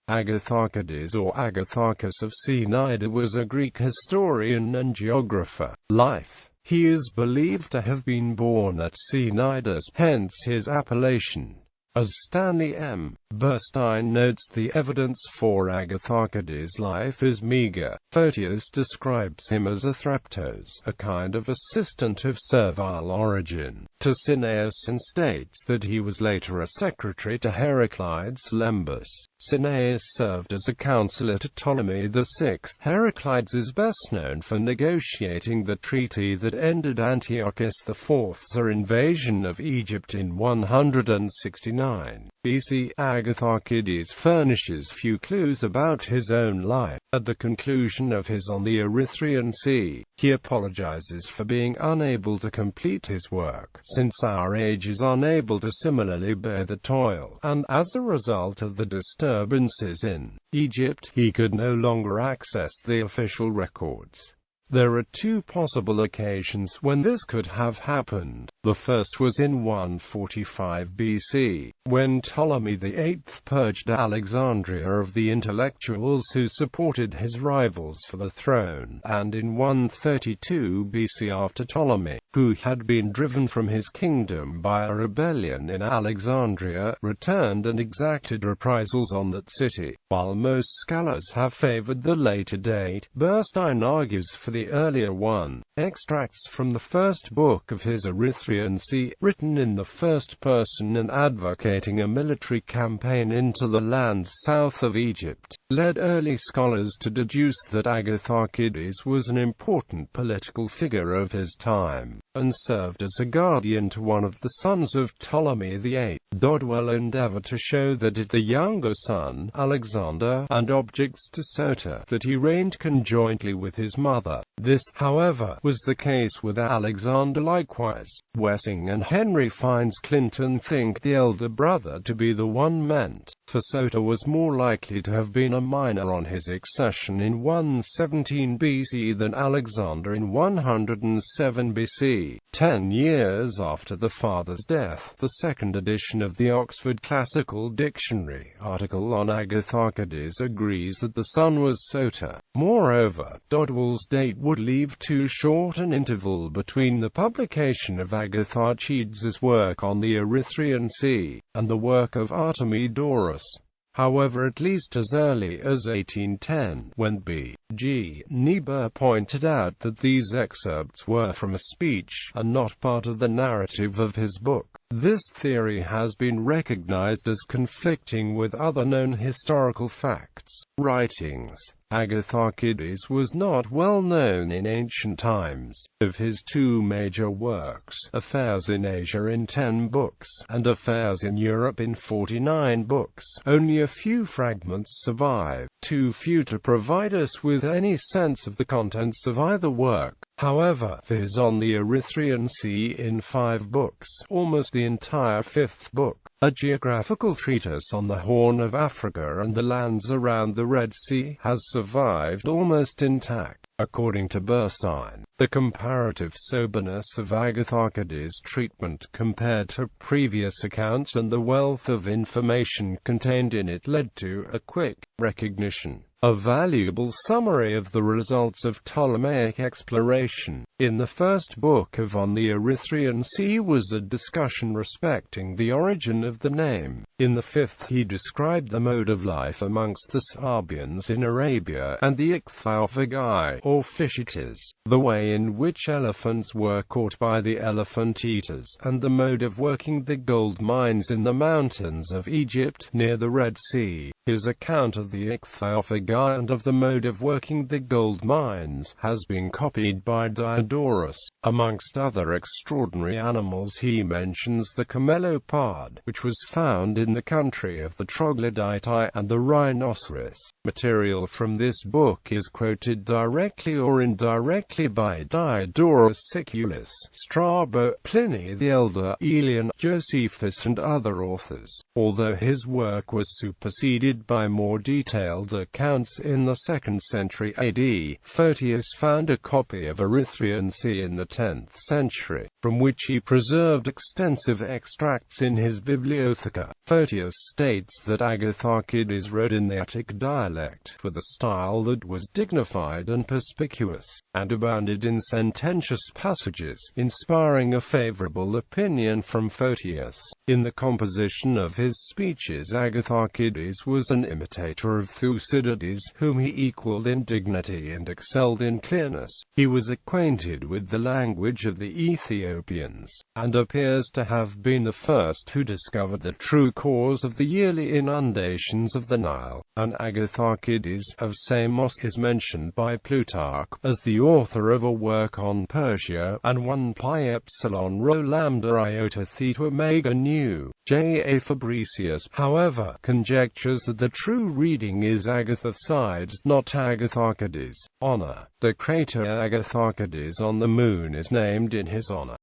Agatharchides or Agatharchus of Cnidus was a Greek historian and geographer. Life. He is believed to have been born at Cnidus, hence his appellation. As Stanley M. Burstein notes, the evidence for Agatharchides' life is meager. Photius describes him as a threptos, a kind of assistant of servile origin, to Cineas, and states that he was later a secretary to Heraclides Lembus. Cineas served as a counselor to Ptolemy VI. Heraclides is best known for negotiating the treaty that ended Antiochus IV's invasion of Egypt in 169 BC. Agatharchides furnishes few clues about his own life. At the conclusion of his On the Erythraean Sea, he apologizes for being unable to complete his work, since our age is unable to similarly bear the toil, and as a result of the disturbances in Egypt, he could no longer access the official records. There are two possible occasions when this could have happened. The first was in 145 BC, when Ptolemy VIII purged Alexandria of the intellectuals who supported his rivals for the throne, and in 132 BC after Ptolemy, who had been driven from his kingdom by a rebellion in Alexandria, returned and exacted reprisals on that city. While most scholars have favored the later date, Burstein argues for the earlier one. Extracts from the first book of his Erythraean Sea, written in the first person and advocating a military campaign into the lands south of Egypt, led early scholars to deduce that Agatharchides was an important political figure of his time, and served as a guardian to one of the sons of Ptolemy VIII. Dodwell endeavored to show that the younger son, Alexander, and objects to Sota, that he reigned conjointly with his mother. This, however, was the case with Alexander likewise. Wessing and Henry Fines Clinton think the elder brother to be the one meant, for Sota was more likely to have been a minor on his accession in 117 BC than Alexander in 107 BC. 10 years after the father's death, the second edition of the Oxford Classical Dictionary article on Agatharchides agrees that the son was Sota. Moreover, Dodwell's date would leave too short an interval between the publication of Agatharchides' work on the Erythraean Sea, and the work of Artemidorus. However, at least as early as 1810, when B. G. Niebuhr pointed out that these excerpts were from a speech, and not part of the narrative of his book, this theory has been recognized as conflicting with other known historical facts. Writings. Agatharchides was not well known in ancient times. Of his two major works, Affairs in Asia in 10 books, and Affairs in Europe in 49 books, only a few fragments survive, too few to provide us with any sense of the contents of either work. However, for his On the Erythraean Sea in 5 books, almost the entire 5th book, a geographical treatise on the Horn of Africa and the lands around the Red Sea, has survived almost intact. According to Burstein, the comparative soberness of Agatharchides' treatment compared to previous accounts and the wealth of information contained in it led to a quick recognition, a valuable summary of the results of Ptolemaic exploration. In the first book of On the Erythraean Sea was a discussion respecting the origin of the name. In the 5th he described the mode of life amongst the Sabians in Arabia, and the Ichthyophagi, or fish-eaters, the way in which elephants were caught by the elephant-eaters, and the mode of working the gold mines in the mountains of Egypt, near the Red Sea. His account of the Ichthyophagi and of the mode of working the gold mines has been copied by Diodorus. Amongst other extraordinary animals he mentions the camelopard, which was found in the country of the troglodytes, and the rhinoceros. Material from this book is quoted directly or indirectly by Diodorus Siculus, Strabo, Pliny the Elder, Aelian, Josephus and other authors, although his work was superseded aided by more detailed accounts in the 2nd century AD. Photius found a copy of Erythraean C in the 10th century, from which he preserved extensive extracts in his Bibliotheca. Photius states that Agatharchides wrote in the Attic dialect, with a style that was dignified and perspicuous, and abounded in sententious passages, inspiring a favorable opinion from Photius. In the composition of his speeches, Agatharchides was an imitator of Thucydides, whom he equaled in dignity and excelled in clearness. He was acquainted with the language of the Ethiopians, and appears to have been the first who discovered the true cause of the yearly inundations of the Nile, and Agatharchides of Samos is mentioned by Plutarch as the author of a work on Persia, and 1 pi epsilon rho lambda iota theta omega nu. J. A. Fabricius, however, conjectures that the true reading is Agatharchides, not Agatharchides. Honor. The crater Agatharchides on the Moon is named in his honor.